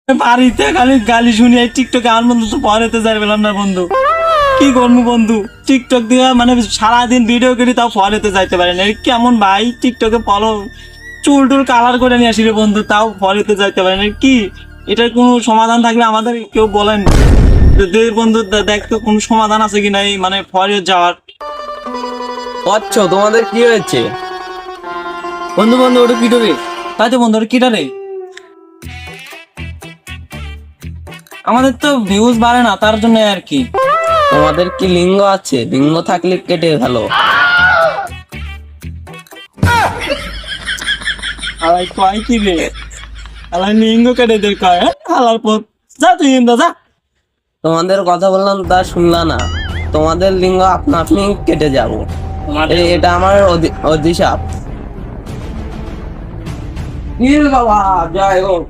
বাড়িতে খালি গালি শুনি, টিকটকে আমার বন্ধু তো পরেতে যাই পেলাম না বন্ধু, কি করবো বন্ধু? টিকটক দিয়ে মানে সারাদিন ভিডিও করি তাও ফলেতে যাইতে পারে না, কেমন ভাই? টিকটকে ফলো চুল টুল কালার করে নিয়ে আসি রে বন্ধু, তাও ফলেতে যাইতে পারে না, কি এটার কোনো সমাধান থাকলে আমাদের কেউ বলেন বন্ধু, দেখতো কোনো সমাধান আছে কিনা এই মানে ফলে যাওয়ার। আচ্ছা, তোমাদের কি হয়েছে? বন্ধু বন্ধু ওটা কিটা রে? তাই তো বন্ধু ওটা কিটা রে? আমাদের তো ভিউজ বাড়ে না, তার জন্য আর কি। তোমাদের কি লিঙ্গ আছে? লিঙ্গ থাকলে কেটে ফেলো। আলাই কয় কি রে? আলাই লিঙ্গ কেটে দে কয়, আলার পর যা তুই ইন্দা যা। তোমাদের কথা বললাম তা শুনলা না। তোমাদের লিঙ্গ আপনা আপনি কেটে যাবো, এটা আমার অভিশাপ। বাবা যাই হোক,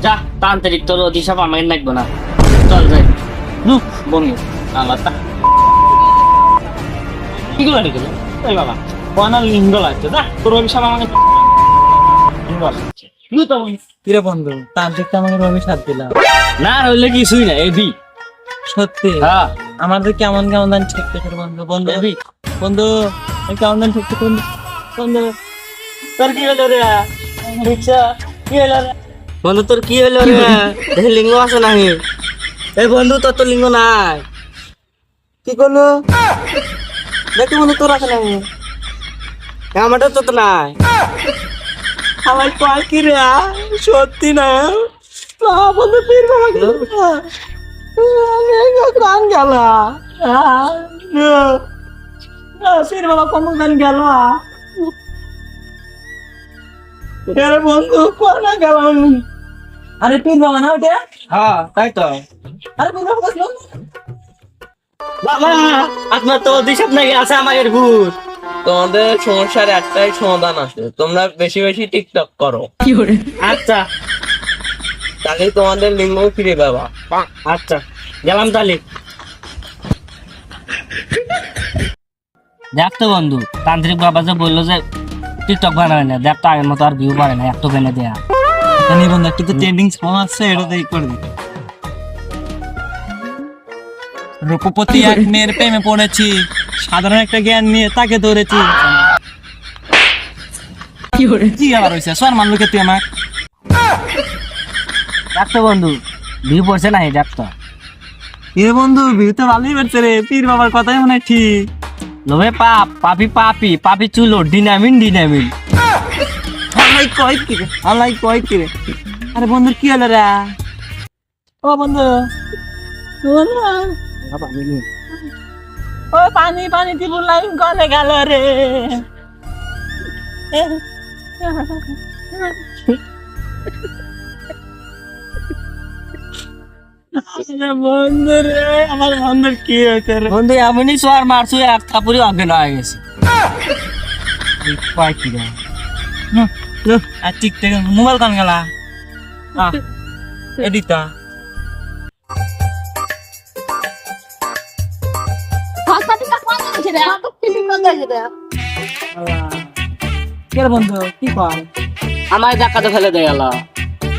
যা তান্ত্রিক, তোর অভিশাপ আমাকে লাগবে না, চল যাই। বমি আল্লাহ কি গুলো রেখে এই বাবা কোনা লিঙ্গ লাগছে, যা তোর অভিশাপ আমাকে লিঙ্গ লাগছে। কিরে বন্ধু, তান্ত্রিকটা আমাকে অভিশাপ দিলাম না হইলে কিছুই না, এই দি সত্যি। হ্যাঁ আমাদের কেমন কেমন দান ঠেকতে করে বন্ধু, বন্ধু এবি বন্ধু কেমন দান ঠেকতে বন্ধু, বন্ধু তোর কি হলো রে? রিক্সা কি হলো রে বন্ধু? তোর কি হলো রে? দেখি লিঙ্গ আছে নাকি? এই বন্ধু তোর তো লিঙ্গ নাই। কি করলো দেখি বন্ধু, তোর আছে নাকি? আমারটা তো নাই। আমার কয় কি রে? সত্যি না বন্ধু, পীর বাবা গান গেল, পীর বাবা কমন গান গেল বন্ধু, কোনা গেল। আরে পীর বাবা না ওটা? হ্যাঁ তাই তো। আরে পীর বাবা বাবা আপনার তো অভিশাপ নাকি আছে আমাদের ভূত। তোমাদের সমস্যার একটাই সমাধান আছে, তোমরা বেশি বেশি টিকটক করো, আচ্ছা তাহলে তোমাদের লিঙ্গ ফিরে পাবা। আচ্ছা গেলাম তাহলে। দেখ তো বন্ধু, তান্ত্রিক বাবা যে বললো যে টিকটক বানাবে না, দেখ তো আগের মতো আর ভিউ পারে না, একটু বেনে দেয়া। বন্ধু একটু তো ট্রেন্ডিং সং আছে, এটাতেই করে দিতে। রূপপতি এক মেয়ের প্রেমে পড়েছি, সাধারণ একটা জ্ঞান নিয়ে তাকে ধরেছি। কি আবার হয়েছে? সোয়ার মানলো কে তুই আমার? দেখ তো বন্ধু ভিউ পড়ছে না, দেখ তো। এ বন্ধু ভিউ তো ভালোই পারছে রে, পীর বাবার কথাই মনে হয় ঠিক। লোভে পাপ, পাপি পাপি, পাপি চুলো ডিনামিন ডিনামিন। আলাই কয় কি রে? আলাই কয় কি রে? আরে বন্ধু কি হলো রে? ও বন্ধু, ও পানি পানি দিব লাইন গলে গেল রে। বন্ধু রে, আমার বন্ধুর কি হয়েছে রে? বন্ধু এমনই সোয়ার মারছু, এক থাপুরি অজ্ঞান হয়ে গেছে। কয় কি রে? আর টিকটক মোবাইল কান গেলা এদিকটা কে রে বন্ধু, কি কয়? আমার ডাকাতে ফেলে দিয়ে গেল।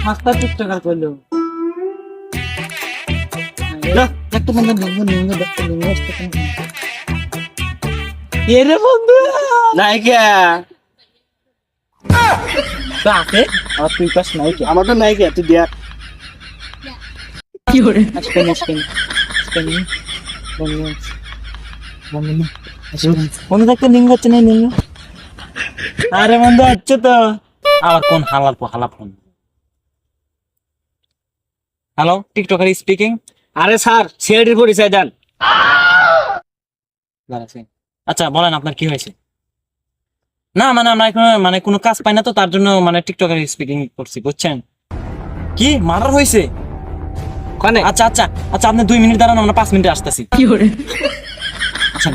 মাস্টার টিকটকার করলো। দেখতে বন্ধু, লিঙ্গ লিঙ্গ দেখতে লিঙ্গ আসতে কে রে বন্ধু? নাই কে তো আছে আর তুই পাস নাই কে? আমার তো নাই কে, তুই দেখ। কি করে আজকে মুশকিল বন্ধু বন্ধু বন্ধু দেখতে লিঙ্গ হচ্ছে না লিঙ্গ। আরে বন্ধু হচ্ছে তো, আবার কোন হালাল হালাপ ফোন। Hello, TikToker speaking. আরে স্যার সিআইডির পরিচয় দেন। আচ্ছা বলেন আপনার কি হয়েছে? না মানে আমরা এখন মানে কোনো কাজ পাই না, তো তার জন্য মানে টিকটকার স্পিকিং করছি, বুঝছেন? কি মার্ডার হয়েছে? কানে আচ্ছা আচ্ছা আচ্ছা, আপনি 2 মিনিট দাঁড়ান, আমরা 5 মিনিটে আসতেছি। কি করে? আচ্ছা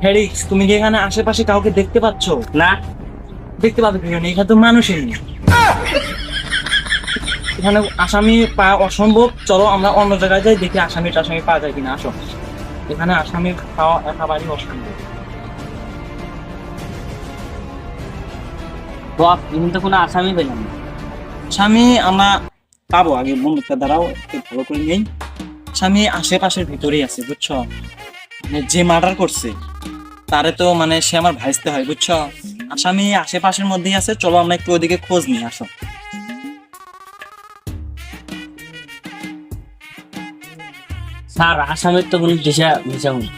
হেরিক্স, তুমি কি এখানে আশেপাশে কাউকে দেখতে পাচ্ছ? না দেখতে পাবে কি? এখানে তো মানুষই নেই, এখানে আসামি পাওয়া অসম্ভব। চলো আমরা অন্য জায়গায় যাই, দেখি আসামি টাসামি পাওয়া যায় কিনা। আসো, এখানে আসামি পাওয়া একেবারেই অসম্ভব। বস তুমি তো কোনো আসামি পেলাম না। স্বামী আমরা পাবো, আগে বন্ধুটা দ্বারাও একটু ভালো করে নেই। স্বামী আশেপাশের ভিতরেই আছে বুঝছো, মানে যে মার্ডার করছে তারে তো মানে সে আমার ভাইস্তে হয় বুঝছো। আসামি আশেপাশের মধ্যেই আছে, চলো আমরা একটু ওদিকে খোঁজ নিয়ে আসো। স্যার আসামের তো কোনো দিশা ভিসা নেই।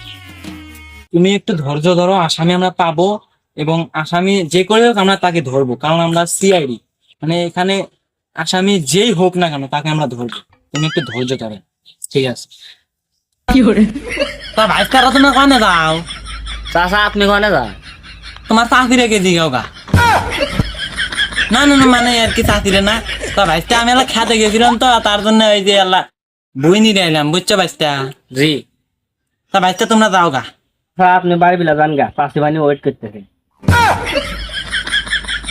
তুমি একটু ধৈর্য ধরো, আসামি আমরা পাবো এবং আসামি যে করে হোক আমরা তাকে ধরবো, কারণ আমরা সিআইডি, মানে এখানে আসামি যেই হোক না কেন তাকে আমরা ধরবো। তুমি একটু ধৈর্য ধরো, ঠিক আছে? তা ভাই কারা তুমি কানে দাও, চাচা আপনি কোনে যান? তোমার চাকরি রেখে দিও গা। না না না, মানে আর কি চাকরি না, তা ভাইস্তা আমি এলা খেতে গেছিলাম তো, তার জন্য ওই যে আল্লাহ বই নিয়ে এলাম বুঝছো ভাইস্তা। জি তা ভাইস্তা তোমরা যাও গা। স্যার আপনি বাড়ি বিলা যান গা, পাশে বানি ওয়েট করতেছে।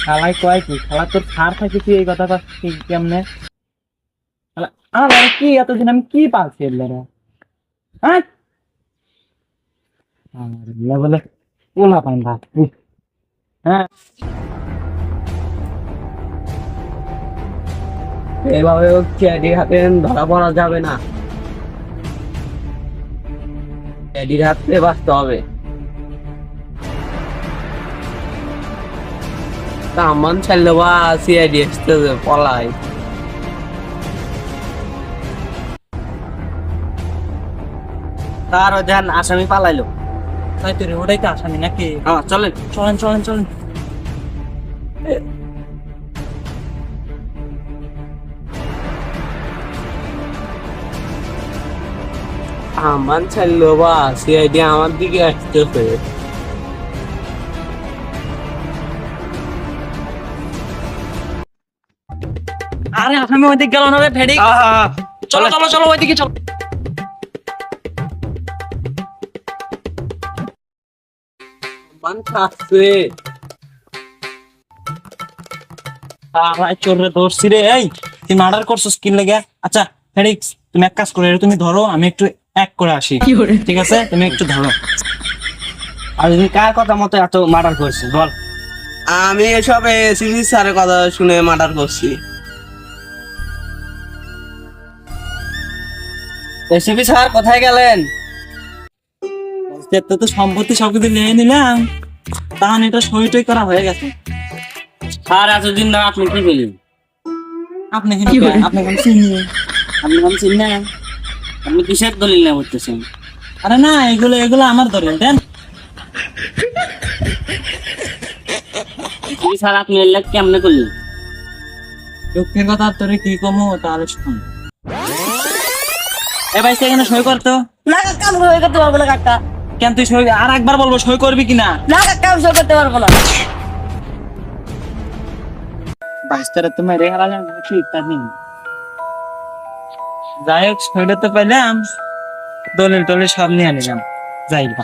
খালাই কয় কি, খালা তোর ছাড় থাকে তুই এই কথা কি কেমনে? আমার কি এতদিন আমি কি পাচ্ছি এলারে, হ্যাঁ বলে ওলা পান ভাত। হ্যাঁ এভাবে ক্যাডির হাতে ধরা পড়া যাবে না, ক্যাডির হাতে বাঁচতে হবে। আমান চাইলে বা সিআইডি আসতেছে পলাই। স্যার ওই দেন আসামি পালাইলো। তাই তো রে, ওটাই তো আসামি নাকি? হ্যাঁ চলেন। চলেন চলেন চলেন। আমান চাইলো বা সিআইডি আমার দিকে আসতেছে। আরে আসামি ওইদিকে গেল না রে ফেডিক, চলো চলো চলো ওইদিকে চলো। আমান থাকছে। চোর রে ধরছি রে, এই তুই মার্ডার করছো স্কিল লেগে। আচ্ছা ফেডিক্স তুমি এক কাজ করো, এটা তুমি ধরো, আমি একটু এক করে আসি, ঠিক আছে? তুমি একটু ধরো। আর তুমি কার কথা মতো এত মার্ডার করছিস বল? আমি এসব এসিপি স্যারের কথা শুনে মার্ডার করছি। এসিপি স্যার কোথায় গেলেন? তো তো সম্পত্তি সবকিছু নিয়ে নিলাম, তাহলে এটা সই টই করা হয়ে গেছে। স্যার এতদিন ধরে আপনি কি বলেন? আপনি আপনি কোন চিনি? আপনি কোন চিনেন? আপনি কিসের দলিল না করতেছেন? আরে না, এগুলো এগুলো আমার দলিল দেন। এসিপি স্যার আপনি এর লাগে কেমনে করলেন? দুঃখের কথা তোরে কি কমো, তাহলে শোন। এ ভাই সেখানে সই করতো না কাকা আমি সই করতে পারবো না কাকা। কেন? তুই সই আর একবার বলবো, সই করবি কিনা? না কাকা আমি সই করতে পারবো না। বাইশটারে তো মেরে হারালাম, ঠিক তা নেই। যাই হোক সইটা তো পাইলাম, দলিল টলিল সব নিয়ে নিলাম, যাই বা।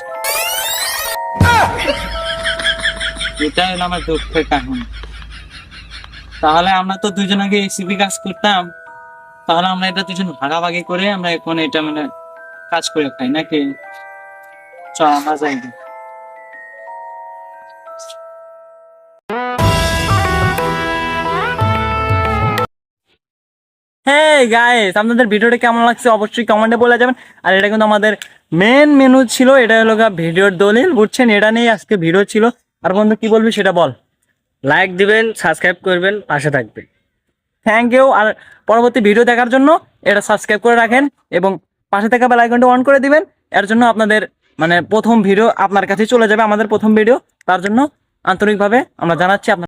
এটাই হলো আমার দুঃখের কাহিনী। তাহলে আমরা তো দুজন আগে এসিপি কাজ করতাম, তাহলে আমরা এটা দুজন ভাগাভাগি করে আমরা এখন এটা মানে কাজ করে খাই নাকি? চল আমরা যাই। হ্যাঁ গাইস, আপনাদের ভিডিওটা কেমন লাগছে অবশ্যই কমেন্টে বলে যাবেন। আর এটা কিন্তু আমাদের মেন মেনু ছিল, এটা হলো ভিডিওর দলিল, বুঝছেন? এটা নিয়ে আজকে ভিডিও ছিল। আর বন্ধু কি বলবি সেটা বল। লাইক দিবেন, সাবস্ক্রাইব করবেন, পাশে থাকবেন। Thank you. আর পরবর্তী ভিডিও দেখার জন্য এটা সাবস্ক্রাইব করে রাখেন এবং পাশে থাকা বেল আইকনটা অন করে দিবেন। এর জন্য আপনাদের মানে প্রথম ভিডিও আপনার কাছে চলে যাবে, আমাদের প্রথম ভিডিও। তার জন্য আন্তরিকভাবে আমরা জানাচ্ছি আপনার